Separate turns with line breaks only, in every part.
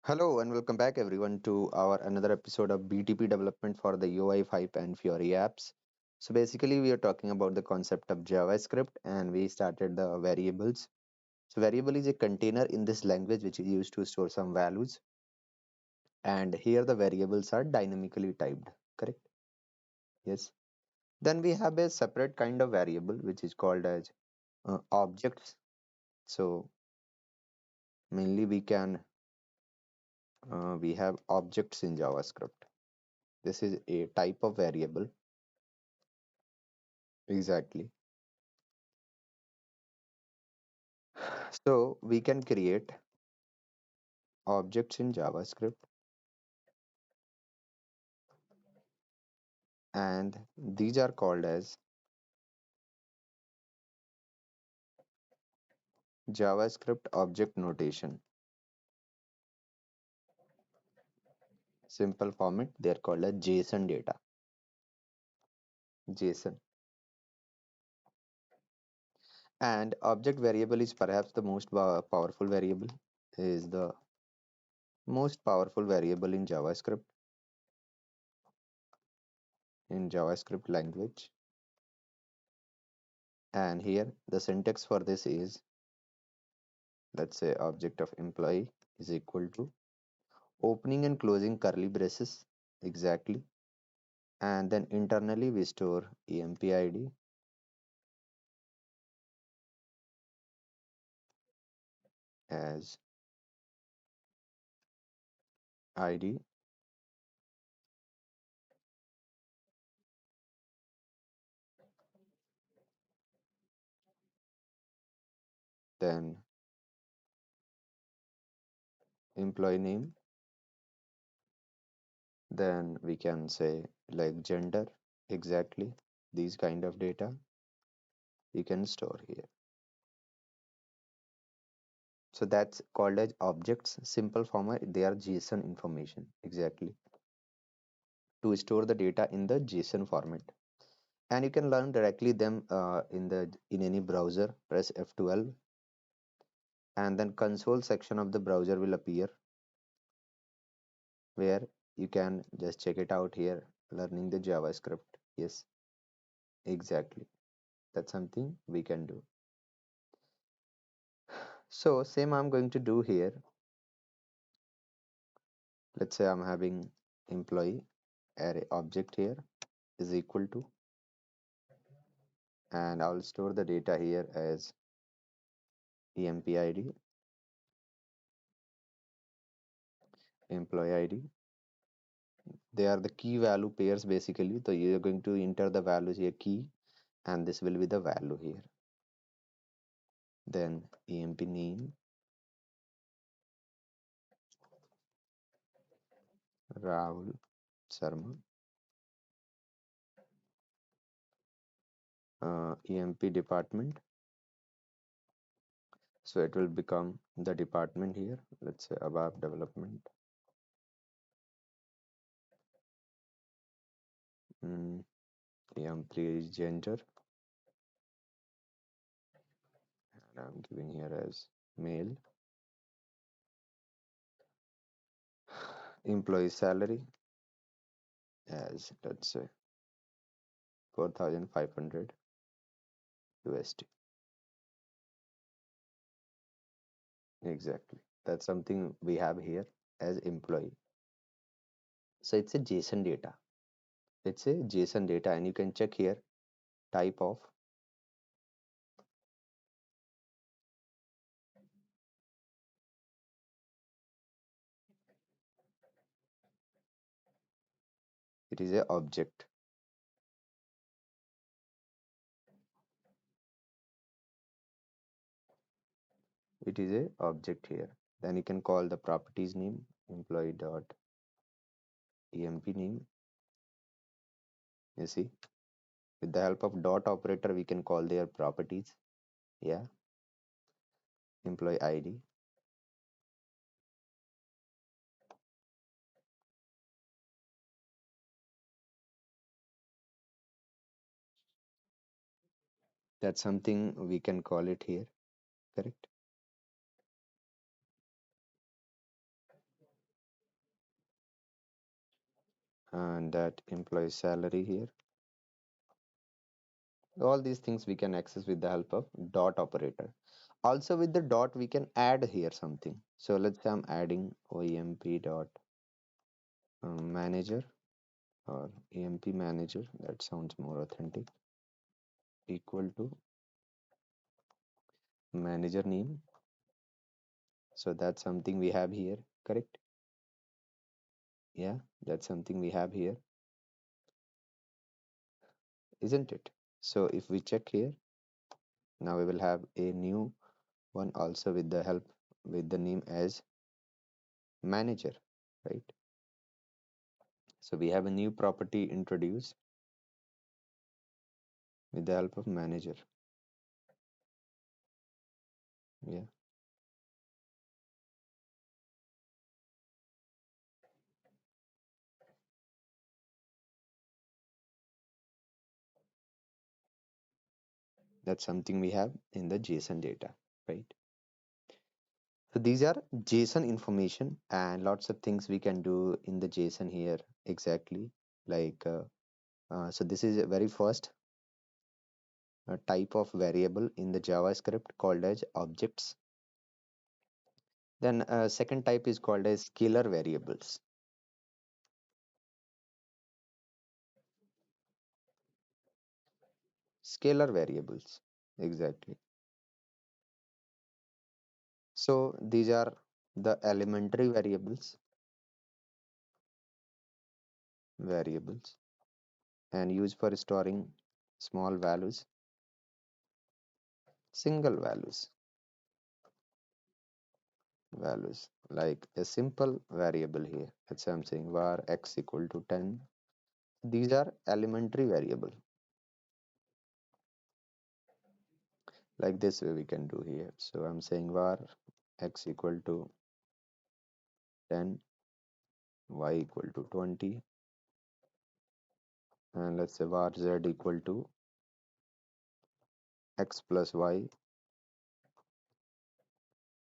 Hello and welcome back everyone to our another episode of BTP development for the UI 5 and Fiori apps. So basically we are talking about the concept of JavaScript and we started the variables. So variable is a container in this language which is used to store some values, and here the variables are dynamically typed, correct? Yes. Then we have a separate kind of variable which is called as objects. So mainly we have objects in JavaScript. This is a type of variable. Exactly. So we can create objects in JavaScript, and these are called as JavaScript object notation. Simple format, they are called as JSON data. JSON. And object variable is perhaps the most powerful variable, is the most powerful variable in JavaScript language. And here the syntax for this is, let's say object of employee is equal to opening and closing curly braces, exactly, and then internally we store empid as id, then employee name, then we can say like gender, exactly, these kind of data you can store here. So that's called as objects. Simple format, they are JSON information, exactly, to store the data in the JSON format. And you can learn directly them in any browser. Press F12 and then console section of the browser will appear, where you can just check it out here, learning the JavaScript. Yes, exactly, that's something we can do. So same I'm going to do here. Let's say I'm having employee array object here is equal to, and I'll store the data here as empid employee id. They are the key value pairs basically, so you're going to enter the values here, key, and this will be the value here. Then emp name Rahul Sharma, emp department, so it will become the department here. Let's say above development. mm, emp is gender, and I'm giving here as male. Employee salary as, let's say, 4,500 USD. Exactly, that's something we have here as employee. So it's a JSON data. It's a JSON data, and you can check here type of, it is a object. It is a object here. Then you can call the properties name employee dot emp name. You see, with the help of dot operator we can call their properties. Yeah, employee id, that's something we can call it here, correct? and that employee salary here. All these things we can access with the help of dot operator. Also with the dot we can add here something. So let's say I'm adding OEMP dot manager or EMP manager, that sounds more authentic, equal to manager name. So that's something we have here, correct? Yeah, that's something we have here, isn't it? So if we check here, now we will have a new one also with the help with the name as manager, right? So we have a new property introduced with the help of manager. Yeah, that's something we have in the JSON data, right? So these are JSON information and lots of things we can do in the JSON here exactly. Like, so this is a very first type of variable in the JavaScript called as objects. Then second type is called as scalar variables. Scalar variables, exactly. So these are the elementary variables and used for storing small values, single values, like a simple variable here. Let's say I'm saying var x equal to 10. These are elementary variable. Like this way we can do here. So I'm saying var x equal to 10, y equal to 20, and let's say var z equal to x plus y,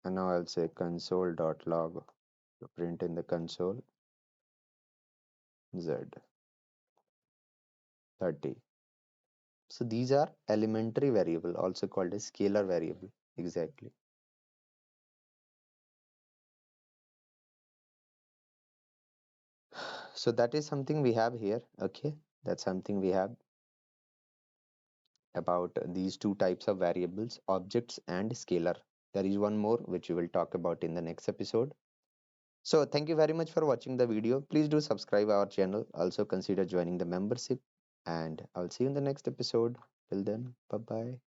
and now I'll say console.log to print in the console z 30. So these are elementary variable, also called a scalar variable. Exactly. So that is something we have here. Okay, that's something we have about these two types of variables, objects and scalar. There is one more which we will talk about in the next episode. So thank you very much for watching the video. Please do subscribe our channel. Also consider joining the membership, and I'll see you in the next episode. Till then, bye bye.